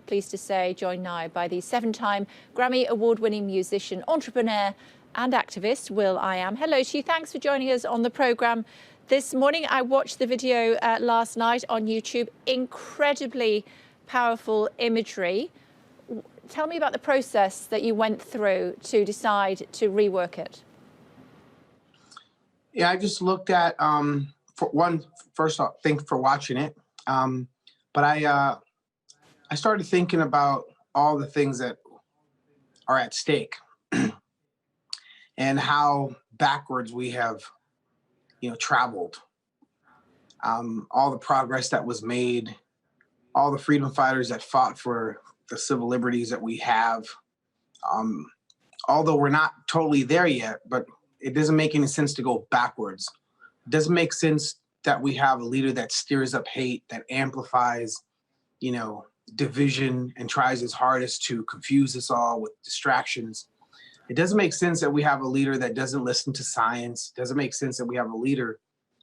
pleased to say, joined now by the 7-time Grammy Award-winning musician, entrepreneur and activist, Will.i.am. Hello to you. Thanks for joining us on the programme this morning. I watched the video last night on YouTube. Incredibly powerful imagery. Tell me about the process that you went through to decide to rework it. Yeah, I just looked at, first off, thanks for watching it. But I started thinking about all the things that are at stake and how backwards we have, traveled. All the progress that was made, all the freedom fighters that fought for the civil liberties that we have. Although we're not totally there yet, but it doesn't make any sense to go backwards. It doesn't make sense that we have a leader that stirs up hate, that amplifies, division and tries his hardest to confuse us all with distractions. It doesn't make sense that we have a leader that doesn't listen to science. It doesn't make sense that we have a leader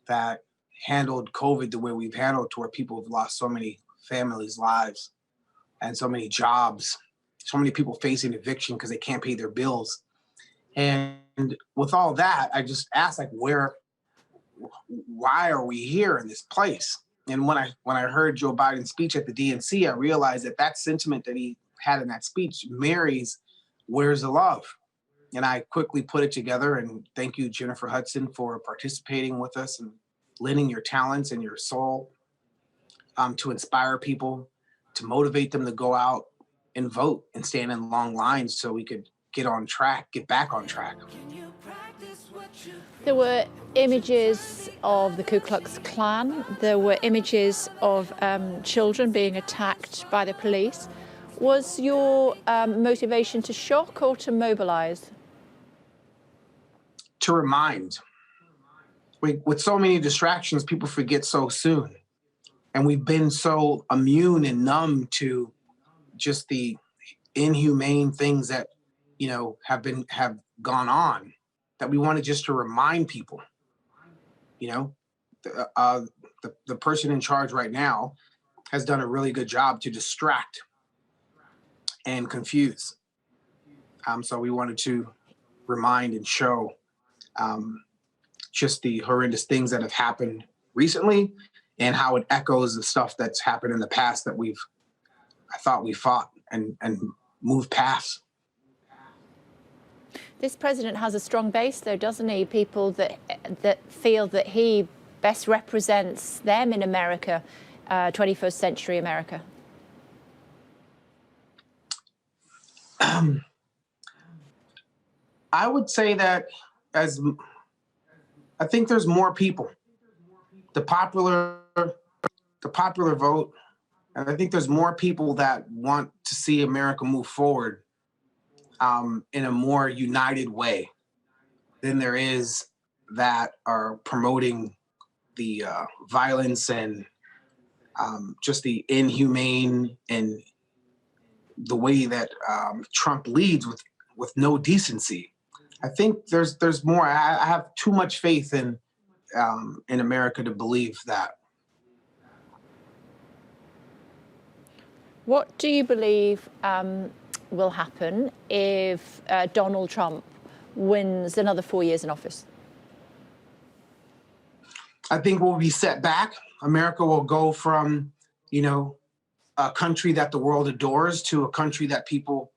that handled COVID the way we've handled, to where people have lost so many families' lives and so many jobs, so many people facing eviction because they can't pay their bills. And with all that, I just asked, why are we here in this place? And when I heard Joe Biden's speech at the DNC, I realized that sentiment that he had in that speech marries "Where's the love?" And I quickly put it together. And thank you, Jennifer Hudson, for participating with us and lending your talents and your soul to inspire people, to motivate them to go out and vote and stand in long lines so we could get back on track. There were images of the Ku Klux Klan. There were images of children being attacked by the police. Was your motivation to shock or to mobilize? To remind. With so many distractions, people forget so soon. And we've been so immune and numb to just the inhumane things that have gone on, that we wanted just to remind people. The person in charge right now has done a really good job to distract and confuse. So we wanted to remind and show just the horrendous things that have happened recently and how it echoes the stuff that's happened in the past that I thought we fought and moved past. This president has a strong base, though, doesn't he? People that feel that he best represents them in America, 21st century America. I would say that I think there's more people. The popular vote, and I think there's more people that want to see America move forward in a more united way than there is that are promoting the violence and just the inhumane and the way that Trump leads with no decency. I think there's more. I have too much faith in America to believe that. What do you believe will happen if Donald Trump wins another 4 years in office? I think we'll be set back. America will go from, a country that the world adores to a country that people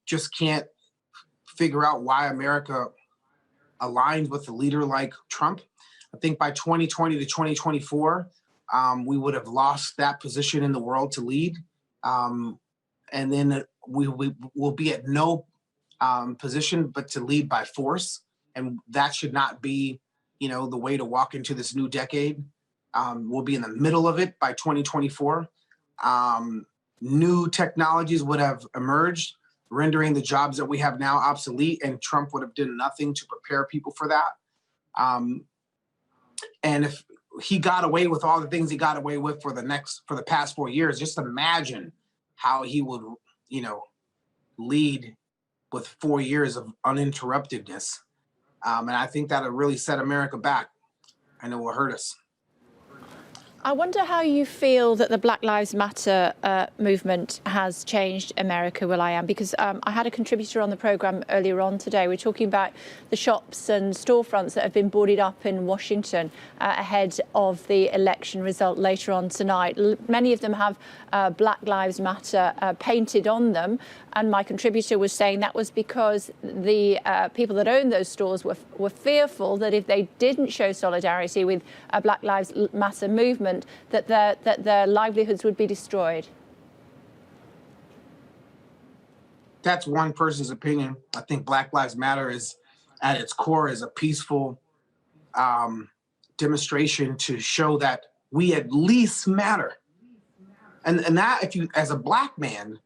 just can't figure out why America aligned with a leader like Trump. I think by 2020 to 2024, we would have lost that position in the world to lead. And then we will be at no position but to lead by force. And that should not be, the way to walk into this new decade. We'll be in the middle of it by 2024. New technologies would have emerged, rendering the jobs that we have now obsolete, and Trump would have done nothing to prepare people for that. And if he got away with all the things he got away with for the past 4 years, just imagine how he would, lead with 4 years of uninterruptedness. And I think that'll really set America back, and it will hurt us. I wonder how you feel that the Black Lives Matter movement has changed America, Will.i.am, because I had a contributor on the programme earlier on today. We're talking about the shops and storefronts that have been boarded up in Washington ahead of the election result later on tonight. Many of them have Black Lives Matter painted on them. And my contributor was saying that was because the people that own those stores were fearful that if they didn't show solidarity with a Black Lives Matter movement, that their livelihoods would be destroyed. That's one person's opinion. I think Black Lives Matter is, at its core, is a peaceful demonstration to show that we at least matter. And that, if you, as a Black man,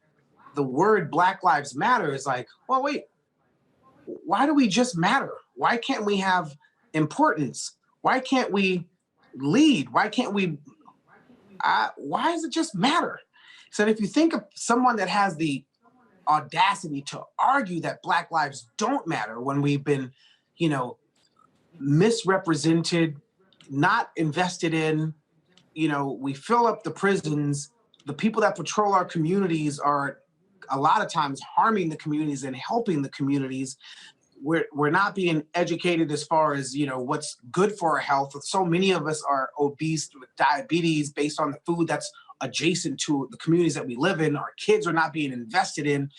the word Black Lives Matter is like, well, wait, why do we just matter? Why can't we have importance? Why can't we lead? Why can't we, why does it just matter? So if you think of someone that has the audacity to argue that Black lives don't matter when we've been, you know, misrepresented, not invested in, you know, we fill up the prisons, the people that patrol our communities are a lot of times harming the communities and helping the communities. We're not being educated as far as, you know, what's good for our health. So many of us are obese with diabetes based on the food that's adjacent to the communities that we live in. Our kids are not being invested in.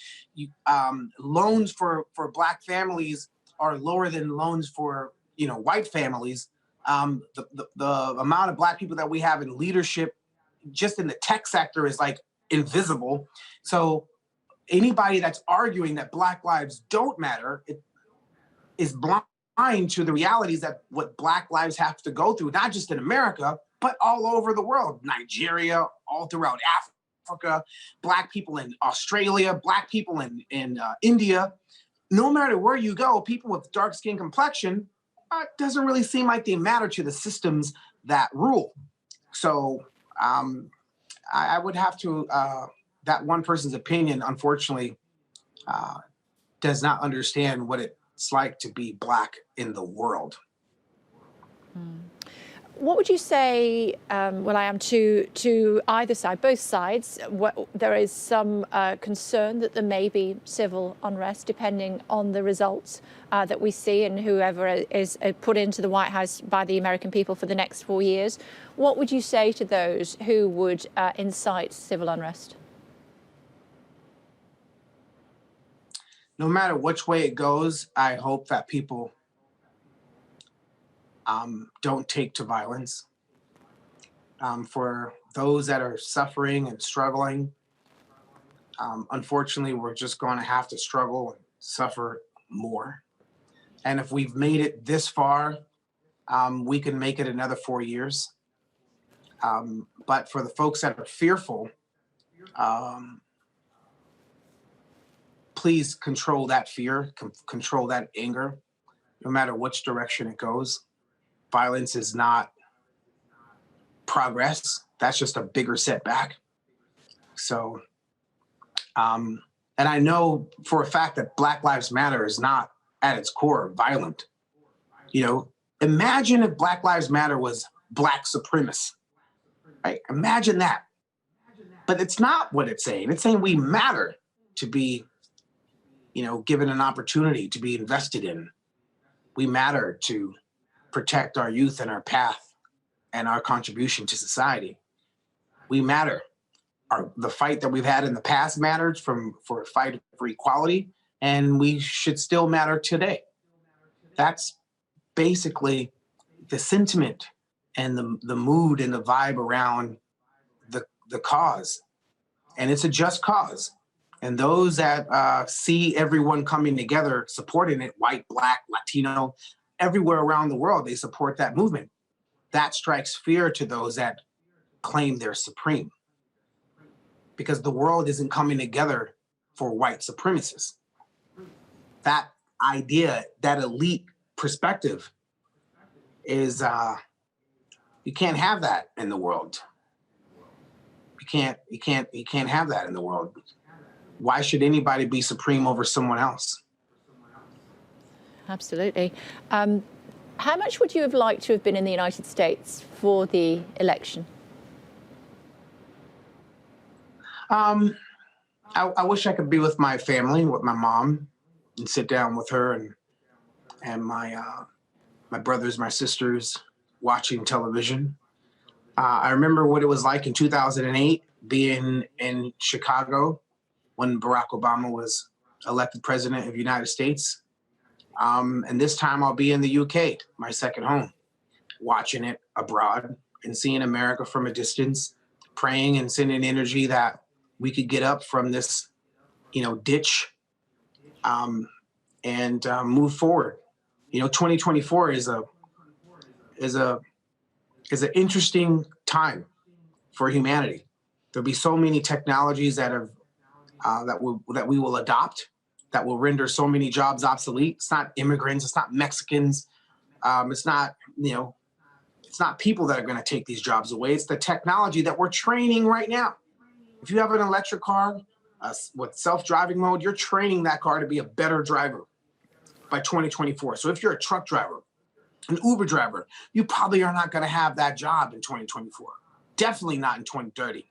Loans for Black families are lower than loans for, you know, white families. The amount of Black people that we have in leadership just in the tech sector is like invisible. So anybody that's arguing that Black lives don't matter is blind to the realities that what Black lives have to go through, not just in America, but all over the world. Nigeria, all throughout Africa, Black people in Australia, Black people in India. No matter where you go, people with dark skin complexion, doesn't really seem like they matter to the systems that rule. So I would have to, that one person's opinion, unfortunately, does not understand what it's like to be Black in the world. What would you say, Will.i.am, to either side, both sides? There is some concern that there may be civil unrest depending on the results that we see and whoever is put into the White House by the American people for the next 4 years. What would you say to those who would incite civil unrest? No matter which way it goes, I hope that people don't take to violence. For those that are suffering and struggling, unfortunately, we're just going to have to struggle and suffer more. And if we've made it this far, we can make it another 4 years. But for the folks that are fearful, please control that fear, control that anger, no matter which direction it goes. Violence is not progress. That's just a bigger setback. So, and I know for a fact that Black Lives Matter is not at its core violent. You know, imagine if Black Lives Matter was Black supremacist, right? Imagine that. But it's not what it's saying. It's saying we matter to be, you know, given an opportunity to be invested in. We matter to protect our youth and our path and our contribution to society. We matter. The fight that we've had in the past mattered for a fight for equality, and we should still matter today. That's basically the sentiment and the mood and the vibe around the cause. And it's a just cause. And those that see everyone coming together, supporting it, white, Black, Latino, everywhere around the world, they support that movement. That strikes fear to those that claim they're supreme. Because the world isn't coming together for white supremacists. That idea, that elite perspective is, you can't have that in the world. You can't have that in the world. Why should anybody be supreme over someone else? Absolutely. How much would you have liked to have been in the United States for the election? Um, I wish I could be with my family, with my mom, and sit down with her and my brothers, my sisters, watching television. I remember what it was like in 2008 being in Chicago when Barack Obama was elected president of the United States. And this time I'll be in the UK, my second home, watching it abroad and seeing America from a distance, praying and sending energy that we could get up from this, ditch, and move forward. 2024 is an interesting time for humanity. There'll be so many technologies that we will adopt that will render so many jobs obsolete. It's not immigrants, it's not Mexicans, it's not people that are going to take these jobs away. It's the technology that we're training right now. If you have an electric car with self-driving mode, you're training that car to be a better driver by 2024. So if you're a truck driver, an Uber driver, you probably are not going to have that job in 2024. Definitely not in 2030.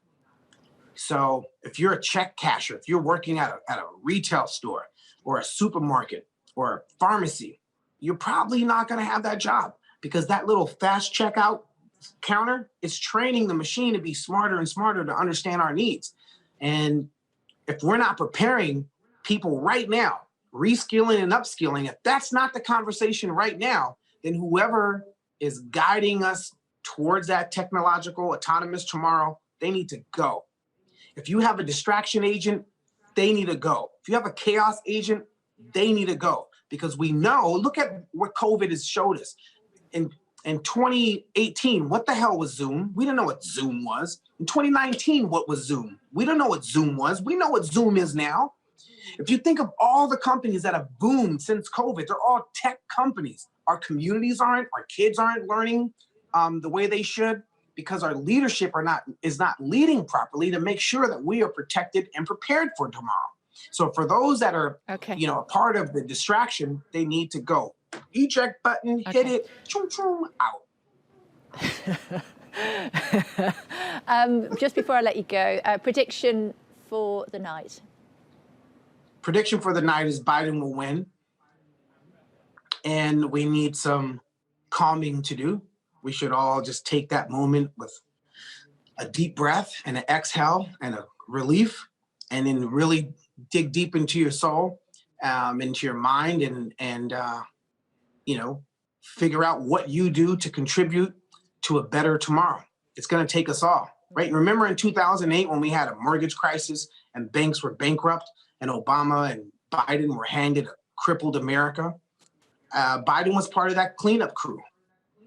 So if you're a check casher, if you're working at a retail store or a supermarket or a pharmacy, you're probably not going to have that job because that little fast checkout counter is training the machine to be smarter and smarter to understand our needs. And if we're not preparing people right now, reskilling and upskilling, if that's not the conversation right now, then whoever is guiding us towards that technological autonomous tomorrow, they need to go. If you have a distraction agent, they need to go. If you have a chaos agent, they need to go. Because we know, look at what COVID has showed us. In 2018, what the hell was Zoom? We didn't know what Zoom was. In 2019, what was Zoom? We don't know what Zoom was. We know what Zoom is now. If you think of all the companies that have boomed since COVID, they're all tech companies. Our communities aren't, our kids aren't learning the way they should because our leadership is not leading properly to make sure that we are protected and prepared for tomorrow. So for those that are, a part of the distraction, they need to go. Eject button, hit it, choom, choom, out. Just before I let you go, prediction for the night. Prediction for the night is Biden will win. And we need some calming to do. We should all just take that moment with a deep breath and an exhale and a relief, and then really dig deep into your soul, into your mind, and figure out what you do to contribute to a better tomorrow. It's going to take us all, right? Remember in 2008 when we had a mortgage crisis and banks were bankrupt and Obama and Biden were handed a crippled America? Biden was part of that cleanup crew,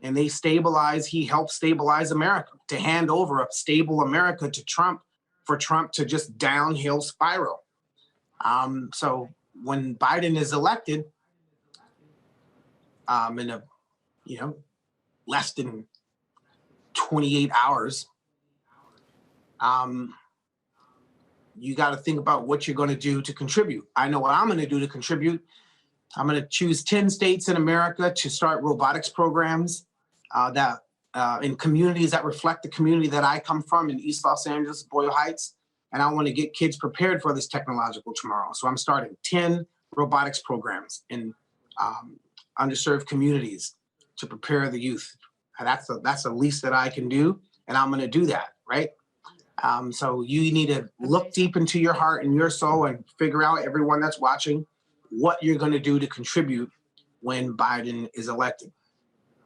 and he helped stabilize America to hand over a stable America to Trump for Trump to just downhill spiral. So when Biden is elected, in less than 28 hours, you got to think about what you're going to do to contribute. I know what I'm going to do to contribute. I'm going to choose 10 states in America to start robotics programs in communities that reflect the community that I come from in East Los Angeles, Boyle Heights. And I want to get kids prepared for this technological tomorrow. So I'm starting 10 robotics programs in underserved communities to prepare the youth. And that's the least that I can do. And I'm going to do that, right? So you need to look deep into your heart and your soul and figure out, everyone that's watching, what you're going to do to contribute when Biden is elected.